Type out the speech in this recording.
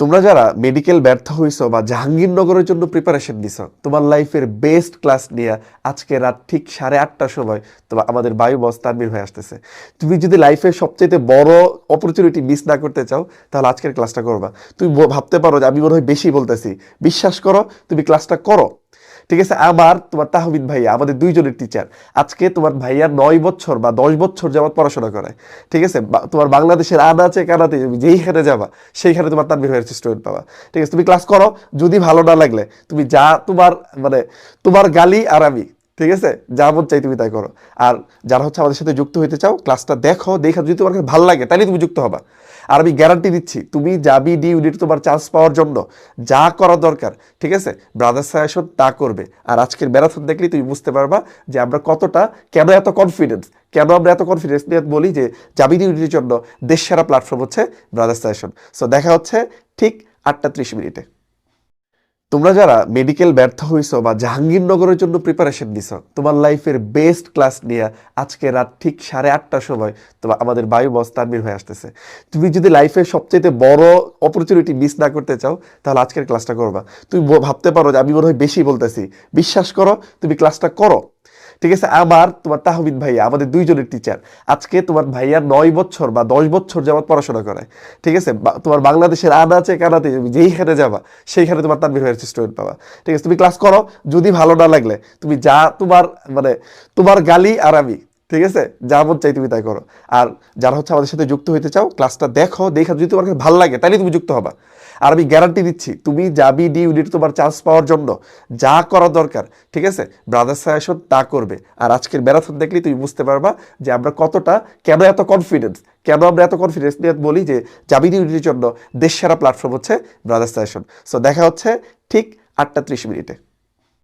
তোমরা যারা মেডিকেল ব্যর্থ হইছো বা জাহাঙ্গীরনগরের জন্য প্রিপারেশন নিছো, তোমার লাইফের বেস্ট ক্লাস নিয়ে আজকে রাত ঠিক 8:30টার সময় তোমার আমাদের বায়ু বস তানভীর হয়ে আসতেছে। তুমি যদি লাইফের সবচেয়ে বড় অপরচুনিটি মিস না করতে চাও, তাহলে আজকের ক্লাসটা করবা। তুমি ভাবতে পারো যে আমি মনে হয় বেশি বলতেছি, বিশ্বাস করো, তুমি ক্লাসটা করো। ঠিক আছে, তোমার তাহমিদ ভাইয়া আমাদের দুইজনের টিচার। আজকে তোমার ভাইয়া 9 বছর বা 10 বছর যাবত পড়াশোনা করায়। ঠিক আছে, তোমার বাংলাদেশের আনাচে কানাতে যেইখানে যাবা সেইখানে তোমার তানভীর ভাইয়ের স্টুডেন্ট পাবা। ঠিক আছে, তুমি ক্লাস করো। যদি ভালো না লাগলে তুমি যা তোমার গালি আর আমি, ঠিক আছে, যা মন চাই তুমি তাই করো। আর যারা আমাদের সাথে যুক্ত হইতে চাও, ক্লাসটা দেখো, যদি তোমার কাছে ভালো লাগে তাহলে তুমি যুক্ত হবা। আর আমি গ্যারান্টি দিচ্ছি, তুমি যাবি ডি ইউনিট তোমার চান্স পাওয়ার জন্য যা করা দরকার, ঠিক আছে, ব্রাদার্স সাজেশন তা করবে। আর আজকের ম্যারাথন দেখলেই তুমি বুঝতে পারবা যে আমরা কেন এত কনফিডেন্স নিয়ে বলি যে যাবি ডি ইউনিটের জন্য দেশ সেরা প্ল্যাটফর্ম হচ্ছে ব্রাদার্স সাজেশন। সো দেখা হচ্ছে ঠিক 8:30 তোমরা যারা মেডিকেল ব্যর্থ হইছো বা জাহাঙ্গীরনগরের জন্য প্রিপারেশন নিছো, তোমার লাইফের বেস্ট ক্লাস নিয়ে আজকে রাত ঠিক 8:30টার সময় তোমার আমাদের বায়ু বস তানভীর হয়ে আসতেছে। তুমি যদি লাইফের সবচেয়ে বড় অপরচুনিটি মিস না করতে চাও, তাহলে আজকের ক্লাসটা করবা। তুমি ভাবতে পারো যে আমি মনে হয় বেশি বলতেছি, বিশ্বাস করো, তুমি ক্লাসটা করো। ঠিক আছে, তোমার তাহমিদ ভাইয়া আমাদের দুইজনের টিচার। আজকে তোমার ভাইয়া 9 বছর বা 10 বছর যাবত পড়াশোনা করায়। ঠিক আছে, তোমার বাংলাদেশের আনাচে কানাতে যেইখানে যাবা সেইখানে তোমার তানভীর ভাইয়ের স্টুডেন্ট পাবা। ঠিক আছে, তুমি ক্লাস করো। যদি ভালো না লাগলে তুমি যা তোমার গালি আর আমি, ঠিক আছে, যা মন চাই তুমি তাই করো। আর যারা আমাদের সাথে যুক্ত হইতে চাও, ক্লাসটা দেখো, যদি তোমার কাছে ভালো লাগে তাহলে তুমি যুক্ত হবা। আর আমি গ্যারান্টি দিচ্ছি, তুমি যাবি ডি ইউনিট তোমার চান্স পাওয়ার জন্য যা করা দরকার, ঠিক আছে, ব্রাদার্স সাজেশন তা করবে। আর আজকের ম্যারাথন দেখলেই তুমি বুঝতে পারবা যে আমরা কেন এত কনফিডেন্স নিয়ে বলি যে যাবি ডি ইউনিটের জন্য দেশ সেরা প্ল্যাটফর্ম হচ্ছে ব্রাদার্স সাজেশন। সো দেখা হচ্ছে ঠিক 8:30